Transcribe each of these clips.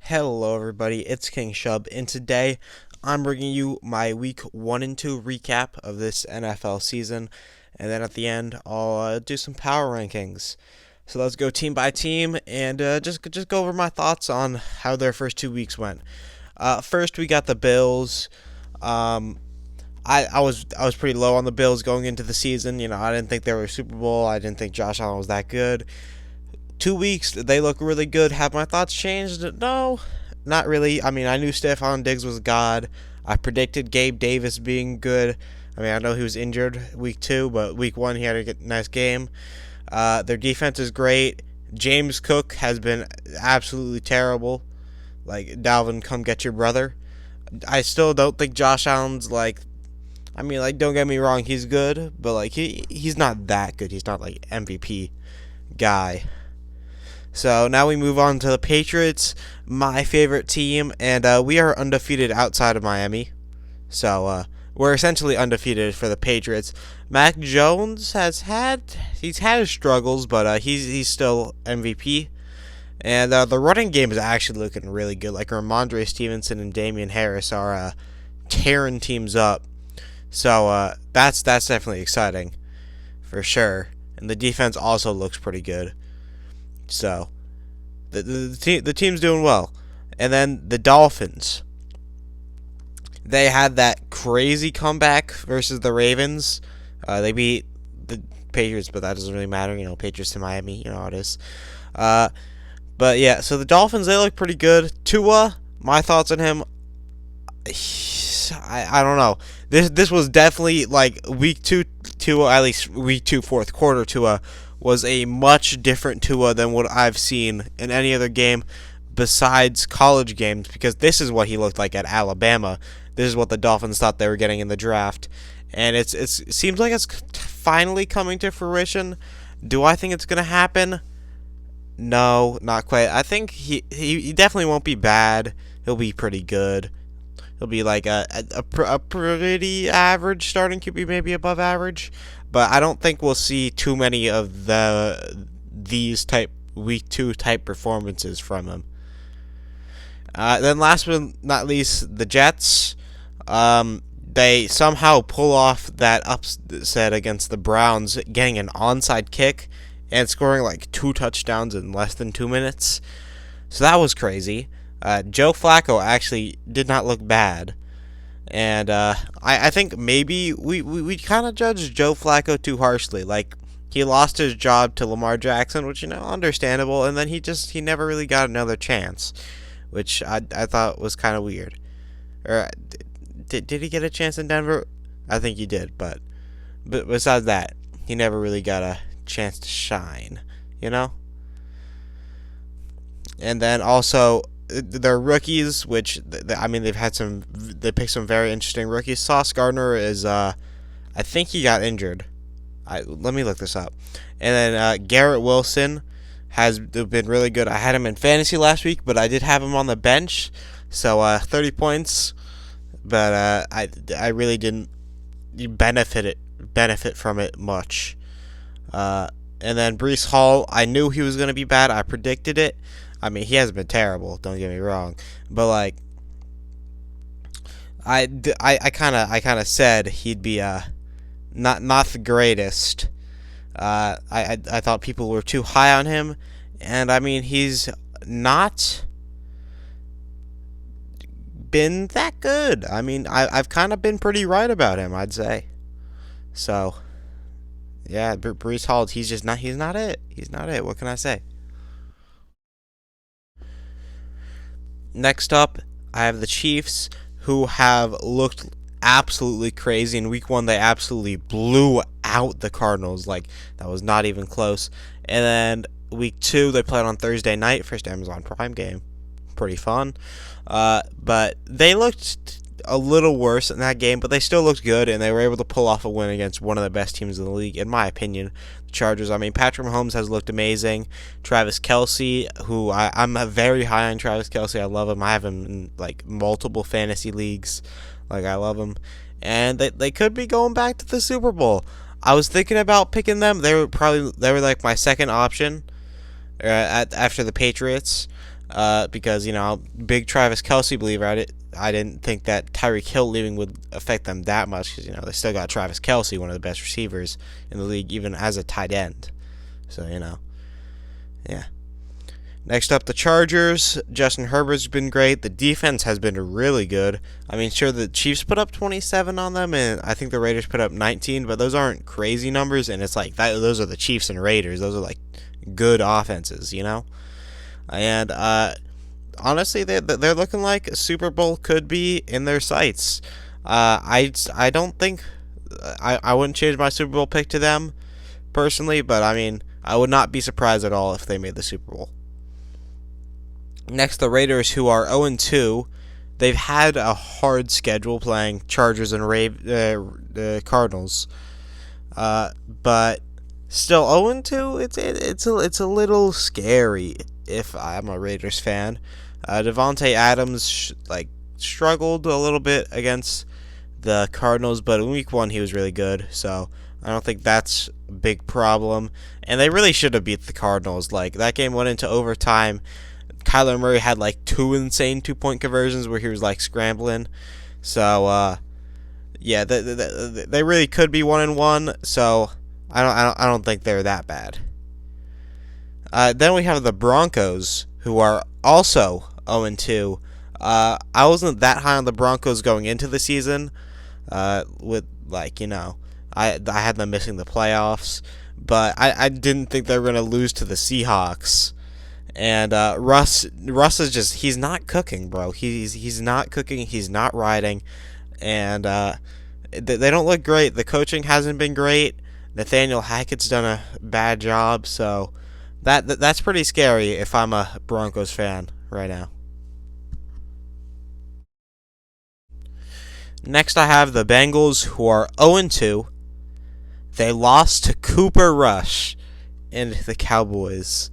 Hello everybody, it's King Shub, and today I'm bringing you my week 1 and 2 recap of this NFL season, and then at the end I'll do some power rankings. So let's go team by team and just go over my thoughts on how their first 2 weeks went. First we got the Bills. I was pretty low on the Bills going into the season. I didn't think they were a Super Bowl. I didn't think Josh Allen was that good. 2 weeks, they look really good. Have my thoughts changed? No, not really. I mean, I knew Stephon Diggs was God. I predicted Gabe Davis being good. I mean, I know he was injured week 2, but week 1 he had a nice game. Their defense is great. James Cook has been absolutely terrible. Like, Dalvin, come get your brother. I still don't think Josh Allen's don't get me wrong, he's good, but he's not that good. He's not like MVP guy. So now we move on to the Patriots, my favorite team, and we are undefeated outside of Miami. So we're essentially undefeated for the Patriots. Mac Jones he's had his struggles, but he's still MVP. And the running game is actually looking really good. Like Ramondre Stevenson and Damian Harris are tearing teams up. So that's definitely exciting, for sure. And the defense also looks pretty good. So the team's doing well. And then the Dolphins. They had that crazy comeback versus the Ravens. They beat the Patriots, but that doesn't really matter. Patriots to Miami, how it is. But yeah, so the Dolphins, they look pretty good. Tua, my thoughts on him, I don't know. This was definitely like week 2 Tua, at least week 2 fourth quarter Tua was a much different Tua than what I've seen in any other game besides college games, because this is what he looked like at Alabama. This is what the Dolphins thought they were getting in the draft, and it seems like it's finally coming to fruition. Do I think it's going to happen? No, not quite. I think he definitely won't be bad. He'll be pretty good. He'll be like a pretty average starting QB, maybe above average. But I don't think we'll see too many of these type week 2 type performances from him. Then last but not least, the Jets. They somehow pull off that upset against the Browns, getting an onside kick and scoring like 2 touchdowns in less than 2 minutes. So that was crazy. Joe Flacco actually did not look bad. And I think maybe we kind of judged Joe Flacco too harshly. Like, he lost his job to Lamar Jackson, which, understandable. And then he never really got another chance, which I thought was kind of weird. Or did he get a chance in Denver? I think he did, but besides that, he never really got a chance to shine, And then also their rookies, which they've had they picked some very interesting rookies. Sauce Gardner is I think he got injured. Let me look this up. And then Garrett Wilson has been really good. I had him in fantasy last week, but I did have him on the bench, so 30 points. But I really didn't benefit from it much. And then Breece Hall, I knew he was going to be bad. I predicted it. I mean, he hasn't been terrible, don't get me wrong, but like I kind of said he'd be not the greatest. I thought people were too high on him, and I mean, he's not been that good. I mean, I've kind of been pretty right about him, I'd say. So yeah, Breece Hall, he's not it. He's not it. What can I say? Next up, I have the Chiefs, who have looked absolutely crazy. In week 1, they absolutely blew out the Cardinals. Like, that was not even close. And then week 2, they played on Thursday night, first Amazon Prime game. Pretty fun. But they looked a little worse in that game, but they still looked good, and they were able to pull off a win against one of the best teams in the league, in my opinion, the Chargers. I mean, Patrick Mahomes has looked amazing. Travis Kelce, who I'm very high on Travis Kelce. I love him. I have him in like multiple fantasy leagues. Like, I love him. And they could be going back to the Super Bowl. I was thinking about picking them. They were like my second option after the Patriots. because, big Travis Kelce believer. I didn't think that Tyreek Hill leaving would affect them that much because, they still got Travis Kelce, one of the best receivers in the league, even as a tight end. So, yeah. Next up, the Chargers. Justin Herbert's been great. The defense has been really good. I mean, sure, the Chiefs put up 27 on them, and I think the Raiders put up 19, but those aren't crazy numbers, and it's like those are the Chiefs and Raiders. Those are like good offenses, And honestly, they're looking like a Super Bowl could be in their sights. I don't think I wouldn't change my Super Bowl pick to them personally, but I mean, I would not be surprised at all if they made the Super Bowl. Next, the Raiders, who are 0-2. They've had a hard schedule playing Chargers and Cardinals, but still 0-2. It's a little scary if I'm a Raiders fan. Devontae Adams struggled a little bit against the Cardinals, but in Week 1 he was really good, so I don't think that's a big problem. And they really should have beat the Cardinals. That game went into overtime. Kyler Murray had 2 insane 2-point conversions where he was scrambling. So yeah, they really could be 1-1. So I don't think they're that bad. Then we have the Broncos, who are also 0-2. I wasn't that high on the Broncos going into the season. I had them missing the playoffs, but I didn't think they were going to lose to the Seahawks. And Russ is just, he's not cooking, bro. He's not cooking. He's not riding, and they don't look great. The coaching hasn't been great. Nathaniel Hackett's done a bad job, so that's pretty scary if I'm a Broncos fan right now. Next, I have the Bengals, who are 0-2. They lost to Cooper Rush and the Cowboys.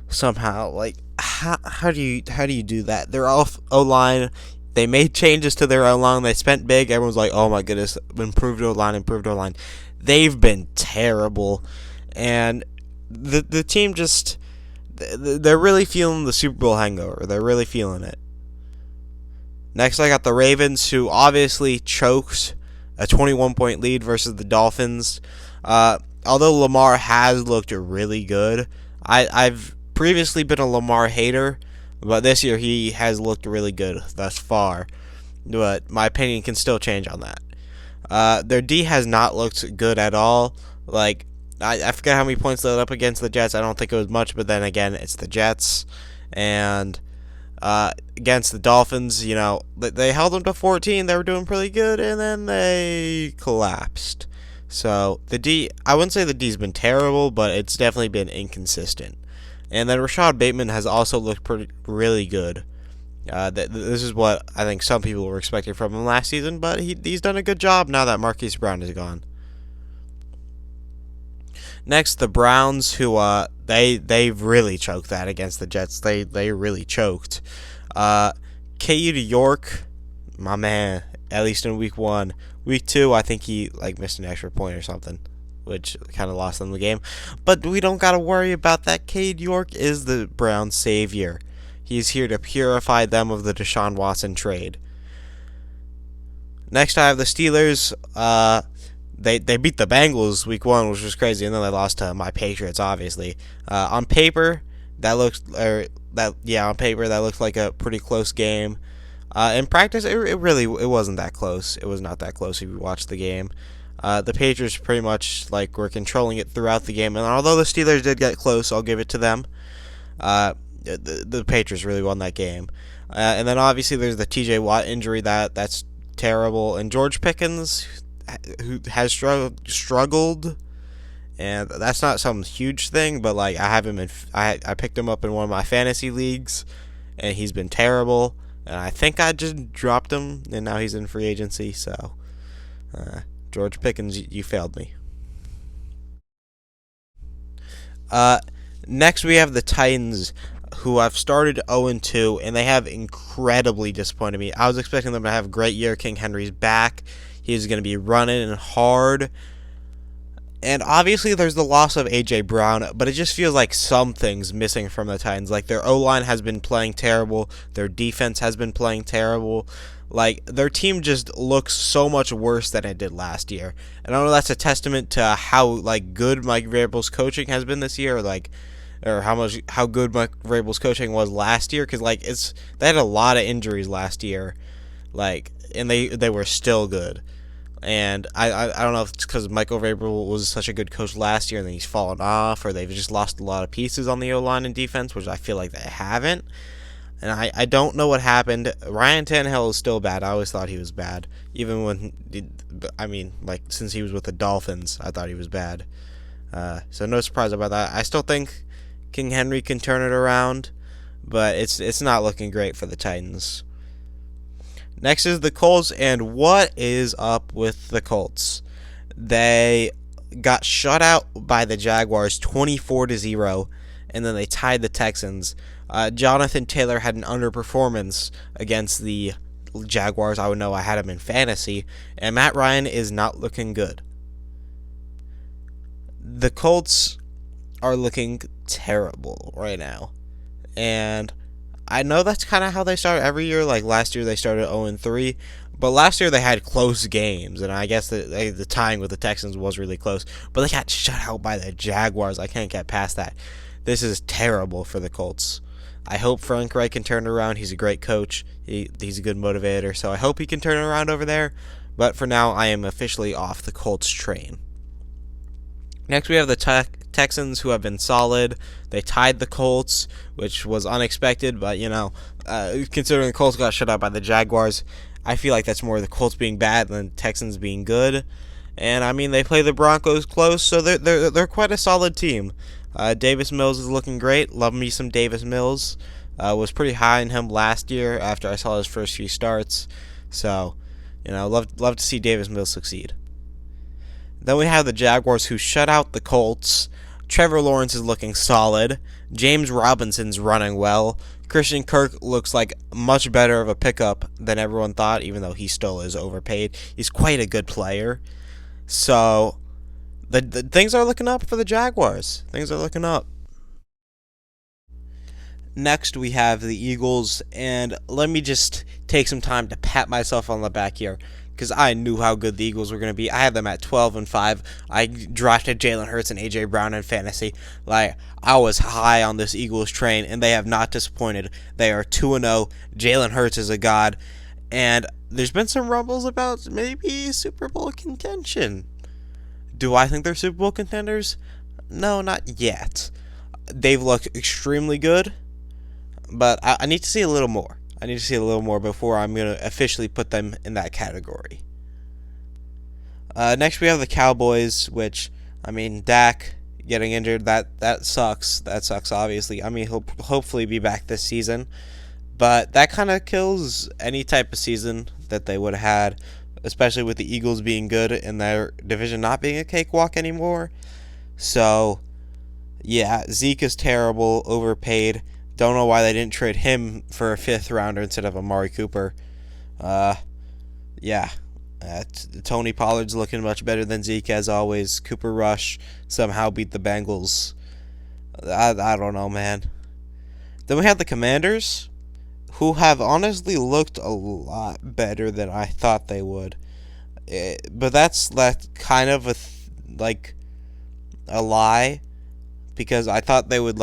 Somehow, how do you do that? They're off O-line. They made changes to their O-line. They spent big. Everyone's like, oh my goodness, improved O-line. They've been terrible, and the team just, they're really feeling the Super Bowl hangover. They're really feeling it. Next, I got the Ravens, who obviously choked a 21-point lead versus the Dolphins. Although Lamar has looked really good, I've previously been a Lamar hater, but this year he has looked really good thus far. But my opinion can still change on that. Their D has not looked good at all. I forget how many points they let up against the Jets. I don't think it was much, but then again, it's the Jets. And against the Dolphins, they held them to 14. They were doing pretty good, and then they collapsed. So the D, I wouldn't say the D's been terrible, but it's definitely been inconsistent. And then Rashad Bateman has also looked really good. This is what I think some people were expecting from him last season, but he's done a good job now that Marquise Brown is gone. Next, the Browns, who they've really choked that against the Jets. They really choked. K.U. York, my man, at least in Week 1. Week 2, I think he missed an extra point or something, which kind of lost them the game. But we don't got to worry about that. Cade York is the Browns' savior. He's here to purify them of the Deshaun Watson trade. Next, I have the Steelers. They beat the Bengals Week 1, which was crazy, and then they lost to my Patriots, obviously. On paper, that looks like a pretty close game. In practice, it wasn't that close. It was not that close if you watched the game. The Patriots pretty much were controlling it throughout the game, and although the Steelers did get close, I'll give it to them. The Patriots really won that game. And then obviously there's the T.J. Watt injury that's terrible, and George Pickens, who has struggled, and that's not some huge thing, but I have him I picked him up in one of my fantasy leagues, and he's been terrible, and I think I just dropped him, and now he's in free agency. So George Pickens, you failed me. Next we have the Titans, who have started 0-2, and they have incredibly disappointed me. I was expecting them to have a great year. King Henry's back. He's going to be running hard. And obviously there's the loss of A.J. Brown, but it just feels like something's missing from the Titans. Like, their O-line has been playing terrible. Their defense has been playing terrible. Like, their team just looks so much worse than it did last year. And I know that's a testament to how, like, good Mike Vrabel's coaching has been this year, or how good Mike Vrabel's coaching was last year, because, like, they had a lot of injuries last year, like, and they were still good. And I don't know if it's because Michael Vrabel was such a good coach last year and then he's fallen off, or they've just lost a lot of pieces on the O-line and defense, which I feel like they haven't. And I don't know what happened. Ryan Tannehill is still bad. I always thought he was bad. Even since he was with the Dolphins, I thought he was bad. So no surprise about that. I still think King Henry can turn it around, but it's not looking great for the Titans. Next is the Colts, and what is up with the Colts? They got shut out by the Jaguars 24-0, and then they tied the Texans. Jonathan Taylor had an underperformance against the Jaguars. I would know, I had him in fantasy, and Matt Ryan is not looking good. The Colts are looking terrible right now, and I know that's kind of how they start every year. Like, last year they started 0-3, but last year they had close games, and I guess the tying with the Texans was really close, but they got shut out by the Jaguars. I can't get past that. This is terrible for the Colts. I hope Frank Reich can turn it around. He's a great coach. He's a good motivator, so I hope he can turn it around over there, but for now I am officially off the Colts train. Next we have the Texans, who have been solid. They tied the Colts, which was unexpected, but, considering the Colts got shut out by the Jaguars, I feel like that's more the Colts being bad than Texans being good. And, I mean, they play the Broncos close, so they're quite a solid team. Davis Mills is looking great. Love me some Davis Mills. Was pretty high on him last year after I saw his first few starts. So, love to see Davis Mills succeed. Then we have the Jaguars, who shut out the Colts. Trevor Lawrence is looking solid. James Robinson's running well. Christian Kirk looks like much better of a pickup than everyone thought, even though he still is overpaid. He's quite a good player. So, the things are looking up for the Jaguars. Things are looking up. Next, we have the Eagles, and let me just take some time to pat myself on the back here, because I knew how good the Eagles were going to be. I had them at 12-5. I drafted Jalen Hurts and A.J. Brown in fantasy. Like, I was high on this Eagles train, and they have not disappointed. They are 2-0. Jalen Hurts is a god, and there's been some rumbles about maybe Super Bowl contention. Do I think they're Super Bowl contenders? No, not yet. They've looked extremely good, but I need to see a little more. I need to see a little more before I'm going to officially put them in that category. Next, we have the Cowboys, which, Dak getting injured, that sucks. That sucks, obviously. He'll hopefully be back this season, but that kind of kills any type of season that they would have had, especially with the Eagles being good and their division not being a cakewalk anymore. So, yeah, Zeke is terrible, overpaid. Don't know why they didn't trade him for a 5th rounder instead of Amari Cooper. Tony Pollard's looking much better than Zeke as always. Cooper Rush somehow beat the Bengals. I don't know, man. Then we have the Commanders, who have honestly looked a lot better than I thought they would. But that's kind of a lie, because I thought they would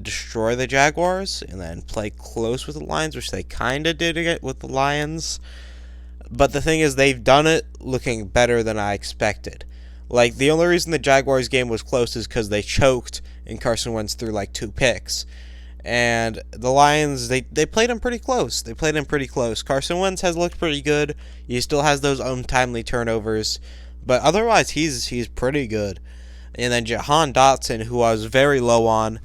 destroy the Jaguars and then play close with the Lions, which they kind of did with the Lions. But the thing is, they've done it looking better than I expected. The only reason the Jaguars game was close is because they choked and Carson Wentz threw 2 picks. And the Lions, they played him pretty close. Carson Wentz has looked pretty good. He still has those untimely turnovers, but otherwise he's pretty good. And then Jahan Dotson, who I was very low on,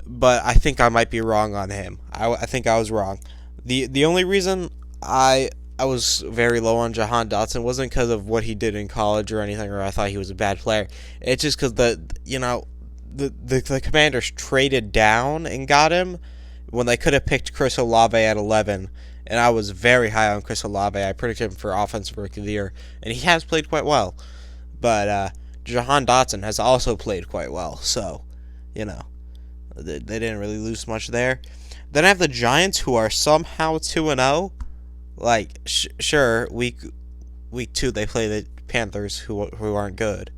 but I think I might be wrong on him. I think I was wrong. The only reason I was very low on Jahan Dotson wasn't because of what he did in college or anything, or I thought he was a bad player. It's just because the Commanders traded down and got him when they could have picked Chris Olave at 11, and I was very high on Chris Olave. I predicted him for Offensive Rookie of the Year, and he has played quite well. But Jahan Dotson has also played quite well. So, you know, they didn't really lose much there. Then I have the Giants, who are somehow 2-0. Like, sure, week 2 they play the Panthers, who aren't good.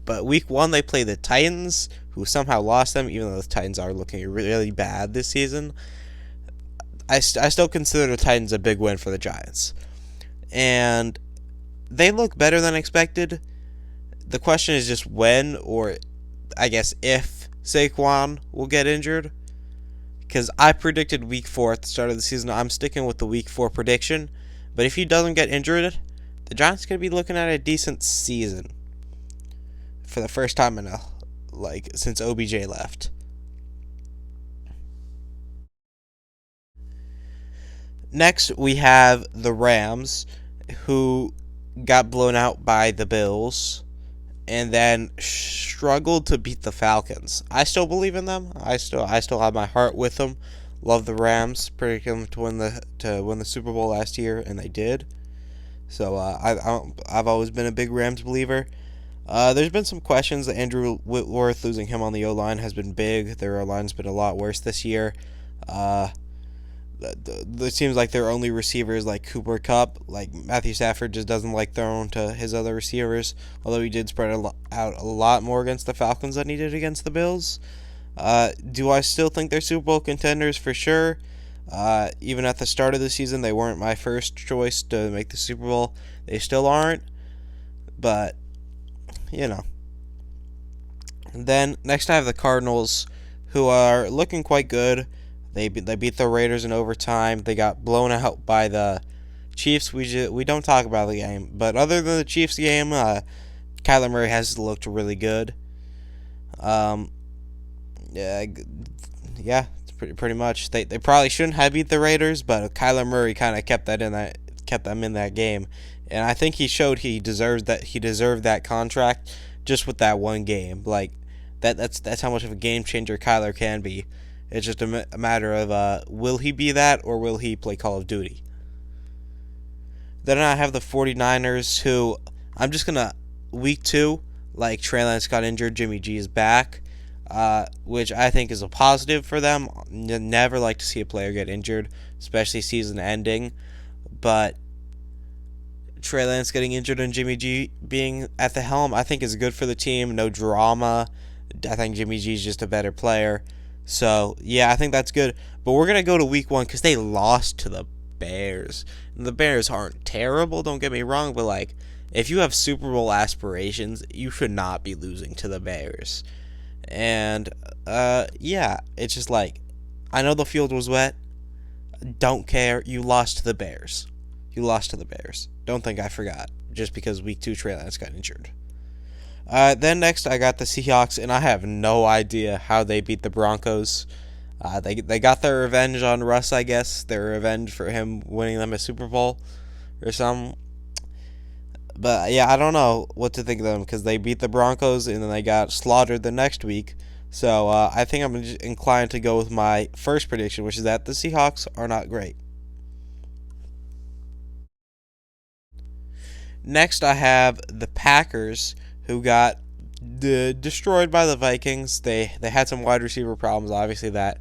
But week 1 they play the Titans, who somehow lost them, even though the Titans are looking really bad this season. I still consider the Titans a big win for the Giants. And they look better than expected. The question is just when, or I guess if, Saquon will get injured. Because I predicted week 4 at the start of the season. I'm sticking with the week 4 prediction. But if he doesn't get injured, the Giants are going to be looking at a decent season. For the first time since OBJ left. Next, we have the Rams, who got blown out by the Bills and then struggled to beat the Falcons. I still believe in them. I still have my heart with them. Love the Rams. Predicted them to win the Super Bowl last year, and they did. So I've always been a big Rams believer. There's been some questions that Andrew Whitworth, losing him on the O-line, has been big. Their O-line's been a lot worse this year. It seems like their only receivers, like Cooper Kupp, like Matthew Stafford, just doesn't like throwing to his other receivers, although he did spread out a lot more against the Falcons than he did against the Bills. Do I still think they're Super Bowl contenders? For sure. Even at the start of the season, they weren't my first choice to make the Super Bowl. They still aren't, but, you know. And then, next I have the Cardinals, who are looking quite good. They beat the Raiders in overtime. They got blown out by the Chiefs. We don't talk about the game, but other than the Chiefs game, Kyler Murray has looked really good. Yeah, it's pretty much. They probably shouldn't have beat the Raiders, but Kyler Murray kind of kept them in that game, and I think he showed he deserved that contract just with that one game. Like that's how much of a game changer Kyler can be. It's just a matter of will he be that, or will he play Call of Duty? Then I have the 49ers, who I'm just going to, week 2, like Trey Lance got injured, Jimmy G is back, which I think is a positive for them. Never like to see a player get injured, especially season ending. But Trey Lance getting injured and Jimmy G being at the helm, I think is good for the team. No drama. I think Jimmy G is just a better player. So, yeah, I think that's good. But we're going to go to week 1 because they lost to the Bears. And the Bears aren't terrible, don't get me wrong, but, like, if you have Super Bowl aspirations, you should not be losing to the Bears. And, yeah, it's just like, I know the field was wet. Don't care. You lost to the Bears. Don't think I forgot. Just because week 2 Trey Lance got injured. Then next I got the Seahawks, and I have no idea how they beat the Broncos. They got their revenge on Russ, I guess. Their revenge for him winning them a Super Bowl or something. But, yeah, I don't know what to think of them because they beat the Broncos and then they got slaughtered the next week. So I think I'm inclined to go with my first prediction, which is that the Seahawks are not great. Next I have the Packers, who got destroyed by the Vikings. They had some wide receiver problems, obviously, that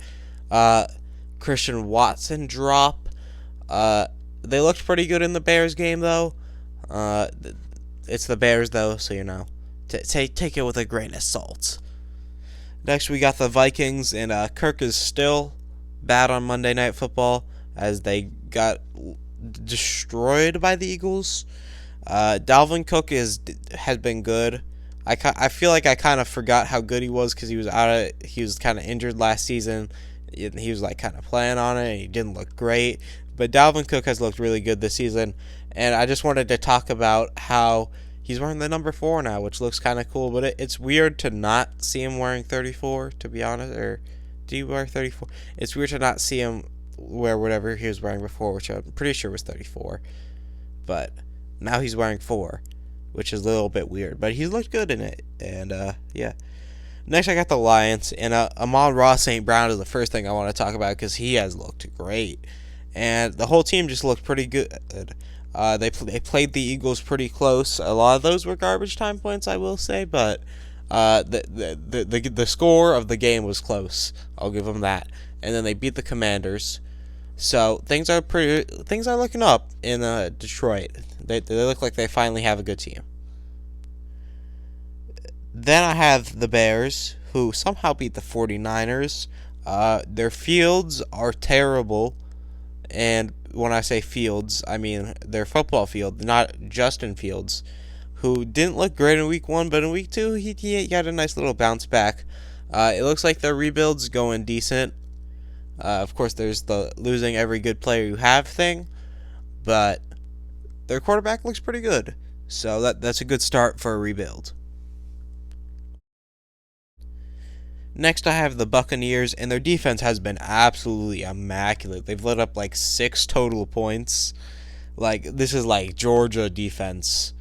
Christian Watson drop. They looked pretty good in the Bears game, though. It's the Bears, though, so, you know, take it with a grain of salt. Next, we got the Vikings, and Kirk is still bad on Monday Night Football, as they got destroyed by the Eagles. Dalvin Cook has been good. I feel like I kind of forgot how good he was because he was kind of injured last season. He was like kind of playing on it, and he didn't look great. But Dalvin Cook has looked really good this season, and I just wanted to talk about how he's wearing the number 4 now, which looks kind of cool. But it's weird to not see him wearing 34, to be honest. Or do you wear 34? It's weird to not see him wear whatever he was wearing before, which I'm pretty sure was 34. But now he's wearing 4, which is a little bit weird. But he's looked good in it. And, yeah. Next, I got the Lions. And Amon-Ra St. Brown is the first thing I want to talk about because he has looked great. And the whole team just looked pretty good. They played the Eagles pretty close. A lot of those were garbage time points, I will say, but the score of the game was close. I'll give them that. And then they beat the Commanders. So things are looking up in Detroit. They look like they finally have a good team. Then I have the Bears, who somehow beat the 49ers. Their fields are terrible, and when I say fields, I mean their football field, not Justin Fields, who didn't look great in week 1, but in week 2 he had a nice little bounce back. It looks like their rebuild's going decent. Of course, there's the losing every good player you have thing, but their quarterback looks pretty good, so that's a good start for a rebuild. Next, I have the Buccaneers, and their defense has been absolutely immaculate. They've let up like 6 total points. Like, this is like Georgia defense,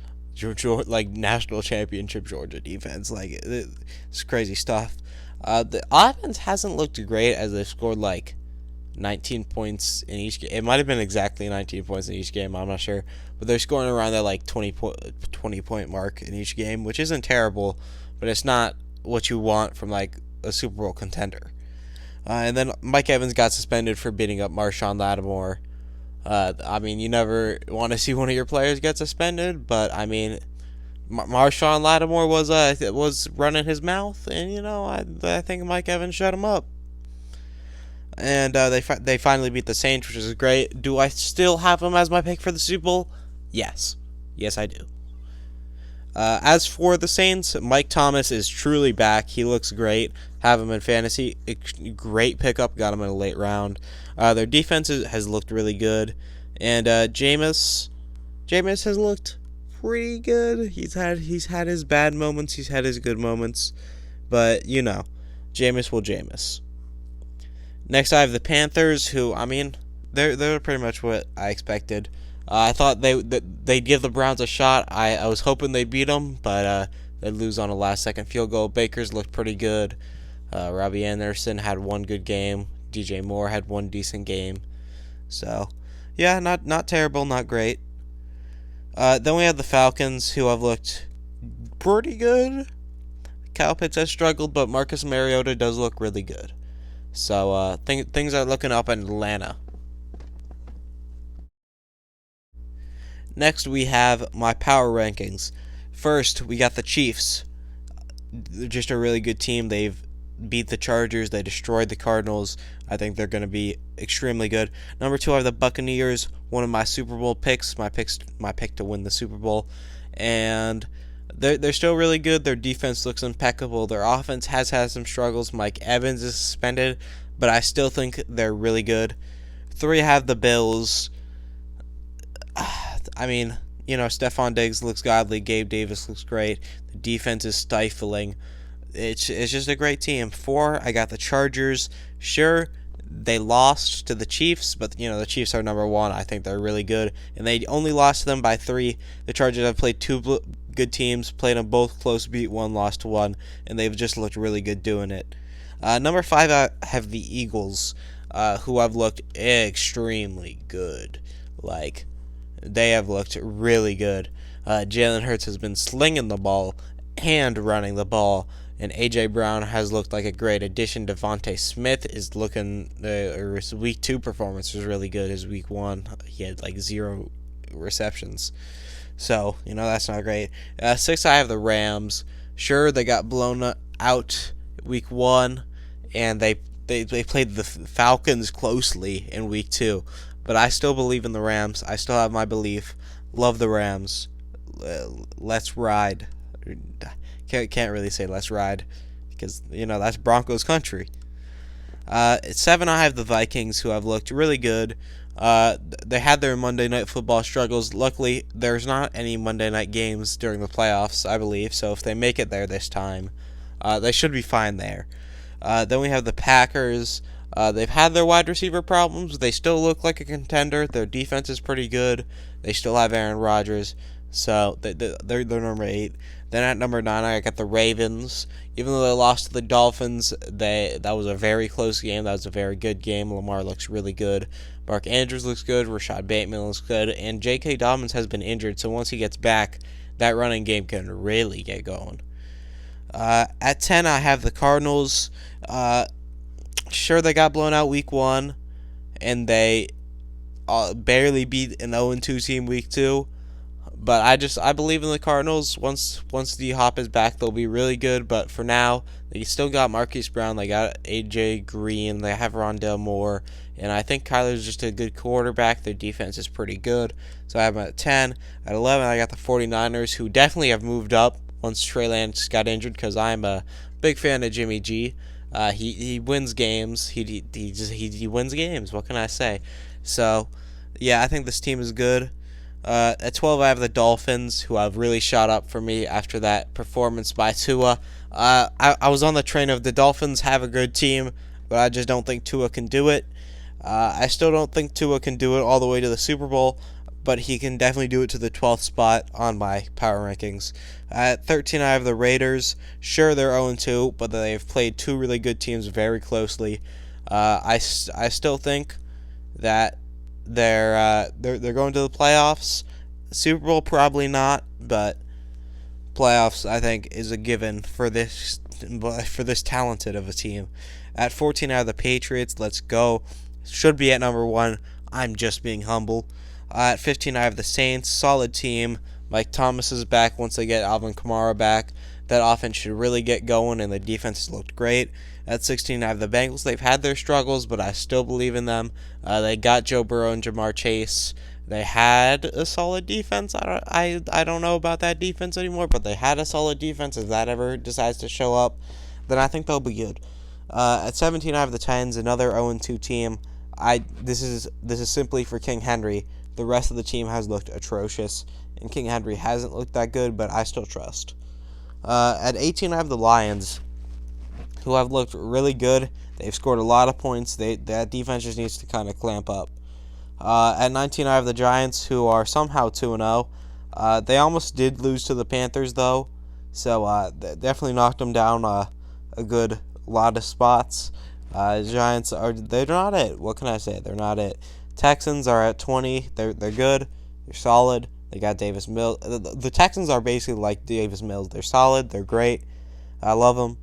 like national championship Georgia defense. Like, it's crazy stuff. The offense hasn't looked great, as they've scored like 19 points in each game. It might have been exactly 19 points in each game, I'm not sure. But they're scoring around that like 20 point mark in each game, which isn't terrible, but it's not what you want from like a Super Bowl contender. And then Mike Evans got suspended for beating up Marshawn Lattimore. I mean, you never want to see one of your players get suspended, but I mean, Marshawn Lattimore was running his mouth, and you know, I think Mike Evans shut him up. And they finally beat the Saints, which is great. Do I still have them as my pick for the Super Bowl? Yes, I do. As for the Saints, Mike Thomas is truly back. He looks great. Have him in fantasy. Great pickup. Got him in a late round. Their defense has looked really good. And Jameis has looked pretty good. He's had his bad moments. He's had his good moments. But, you know, Jameis will Jameis. Next, I have the Panthers, who, I mean, they're pretty much what I expected. I thought they'd give the Browns a shot. I was hoping they'd beat them, but they'd lose on a last-second field goal. Baker's looked pretty good. Robbie Anderson had one good game. DJ Moore had one decent game. So, yeah, not terrible, not great. Then we have the Falcons, who have looked pretty good. Kyle Pitts has struggled, but Marcus Mariota does look really good. So, things are looking up in Atlanta. Next, we have my power rankings. First, we got the Chiefs. They're just a really good team. They've beat the Chargers. They destroyed the Cardinals. I think they're going to be extremely good. Number 2, I have the Buccaneers. One of my Super Bowl picks. My pick to win the Super Bowl. And they're still really good. Their defense looks impeccable. Their offense has had some struggles. Mike Evans is suspended, but I still think they're really good. 3, I have the Bills. I mean, you know, Stephon Diggs looks godly. Gabe Davis looks great. The defense is stifling. It's just a great team. 4, I got the Chargers. Sure, they lost to the Chiefs, but, you know, the Chiefs are number 1. I think they're really good. And they only lost to them by 3. The Chargers have played 2 good teams, played them both close, beat 1, lost to 1, and they've just looked really good doing it. Number 5, I have the Eagles, who have looked extremely good. Like, they have looked really good. Jalen Hurts has been slinging the ball and running the ball, and A.J. Brown has looked like a great addition. Devontae Smith is looking, his week 2 performance was really good. His week 1, he had like 0 receptions. So, you know, that's not great. 6, I have the Rams. Sure, they got blown out week 1, and they played the Falcons closely in week 2. But I still believe in the Rams. I still have my belief. Love the Rams. Let's ride. Can't really say let's ride, because, you know, that's Broncos country. 7, I have the Vikings, who have looked really good. They had their Monday Night Football struggles. Luckily, there's not any Monday night games during the playoffs, I believe. So if they make it there this time, they should be fine there. Then we have the Packers. They've had their wide receiver problems. They still look like a contender. Their defense is pretty good. They still have Aaron Rodgers. So they're number 8. Then at number 9, I got the Ravens. Even though they lost to the Dolphins, that was a very close game. That was a very good game. Lamar looks really good. Mark Andrews looks good. Rashad Bateman looks good. And J.K. Dobbins has been injured, so once he gets back, that running game can really get going. At 10, I have the Cardinals. Sure, they got blown out week 1, and they barely beat an 0-2 team week 2. But I believe in the Cardinals. Once D-Hop is back, they'll be really good. But for now, they still got Marquise Brown. They got A.J. Green. They have Rondale Moore. And I think Kyler's just a good quarterback. Their defense is pretty good. So I have them at 10. At 11, I got the 49ers, who definitely have moved up once Trey Lance got injured, because I'm a big fan of Jimmy G. He wins games. He wins games. What can I say? So, yeah, I think this team is good. At 12, I have the Dolphins, who have really shot up for me after that performance by Tua. I was on the train of the Dolphins have a good team, but I just don't think Tua can do it. I still don't think Tua can do it all the way to the Super Bowl, but he can definitely do it to the 12th spot on my power rankings. At 13, I have the Raiders. Sure, they're 0-2, but they've played two really good teams very closely. I still think that they're going to the playoffs. Super Bowl probably not, but playoffs I think is a given for this talented of a team. At 14, I have the Patriots. Let's go. Should be at number 1. I'm just being humble. At 15, I have the Saints. Solid team. Mike Thomas is back once they get Alvin Kamara back. That offense should really get going, and the defense has looked great. At 16, I have the Bengals. They've had their struggles, but I still believe in them. They got Joe Burrow and Jamar Chase. They had a solid defense. I don't know about that defense anymore, but they had a solid defense. If that ever decides to show up, then I think they'll be good. At 17, I have the Titans, another 0-2 team. This is simply for King Henry. The rest of the team has looked atrocious, and King Henry hasn't looked that good, but I still trust. At 18, I have the Lions, who have looked really good. They've scored a lot of points. That defense just needs to kind of clamp up. At 19, I have the Giants, who are somehow 2-0. They almost did lose to the Panthers, though, so they definitely knocked them down a good lot of spots. Giants they're not it. What can I say? They're not it. Texans are at 20. They're good. They're solid. They got Davis Mills. The Texans are basically like Davis Mills. They're solid. They're great. I love them.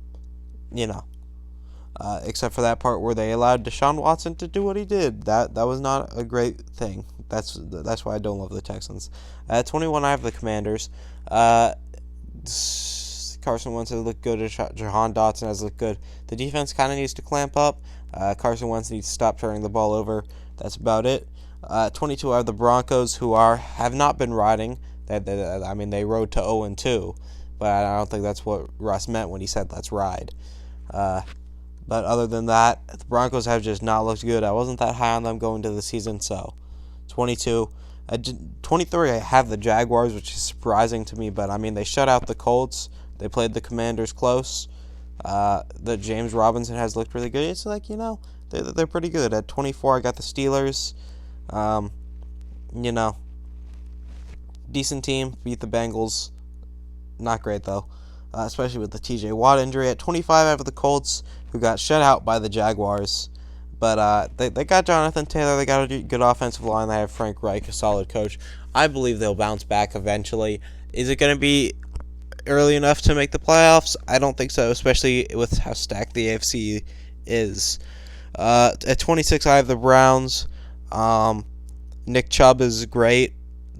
Except for that part where they allowed Deshaun Watson to do what he did. That was not a great thing. That's why I don't love the Texans. At 21, I have the Commanders. Carson Wentz has looked good. Jahan Dotson has looked good. The defense kind of needs to clamp up. Carson Wentz needs to stop turning the ball over. That's about it. 22, I have the Broncos, who have not been riding. They rode to 0-2, but I don't think that's what Russ meant when he said let's ride. But other than that, the Broncos have just not looked good. I wasn't that high on them going into the season, so 22. 23, I have the Jaguars, which is surprising to me, but they shut out the Colts. They played the Commanders close. The James Robinson has looked really good. It's they're pretty good. At 24, I got the Steelers. Decent team. Beat the Bengals. Not great, though. Especially with the TJ Watt injury. At 25, I have the Colts, who got shut out by the Jaguars. But they got Jonathan Taylor. They got a good offensive line. They have Frank Reich, a solid coach. I believe they'll bounce back eventually. Is it going to be early enough to make the playoffs? I don't think so, especially with how stacked the AFC is. At 26, I have the Browns. Nick Chubb is great.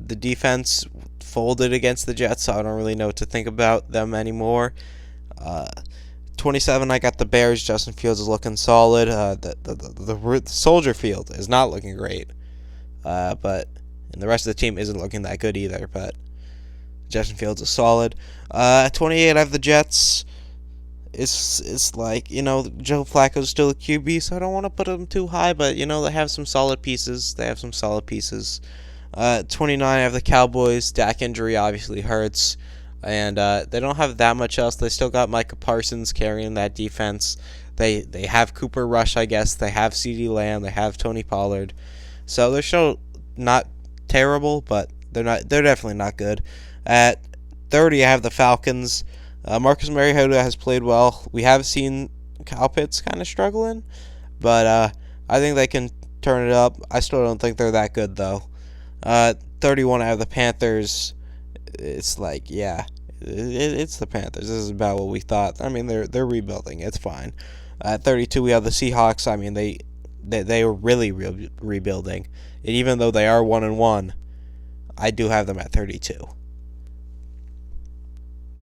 The defense folded against the Jets, so I don't really know what to think about them anymore. 27, I got the Bears. Justin Fields is looking solid. The Soldier Field is not looking great, and the rest of the team isn't looking that good either, but Justin Fields is solid. At 28, I have the Jets. It's like, Joe Flacco's still a QB, so I don't want to put them too high, but, they have some solid pieces. 29, I have the Cowboys. Dak injury obviously hurts, and they don't have that much else. They still got Micah Parsons carrying that defense. They have Cooper Rush, I guess. They have CeeDee Lamb. They have Tony Pollard. So they're still not terrible, but they're definitely not good. At 30, I have the Falcons. Marcus Mariota has played well. We have seen Kyle Pitts kind of struggling, but I think they can turn it up. I still don't think they're that good, though. 31 out of the Panthers. It's like, yeah, it's the Panthers. This is about what we thought. I mean, they're rebuilding. It's fine. At 32, we have the Seahawks. I mean, they were really rebuilding. And even though they are 1-1, I do have them at 32.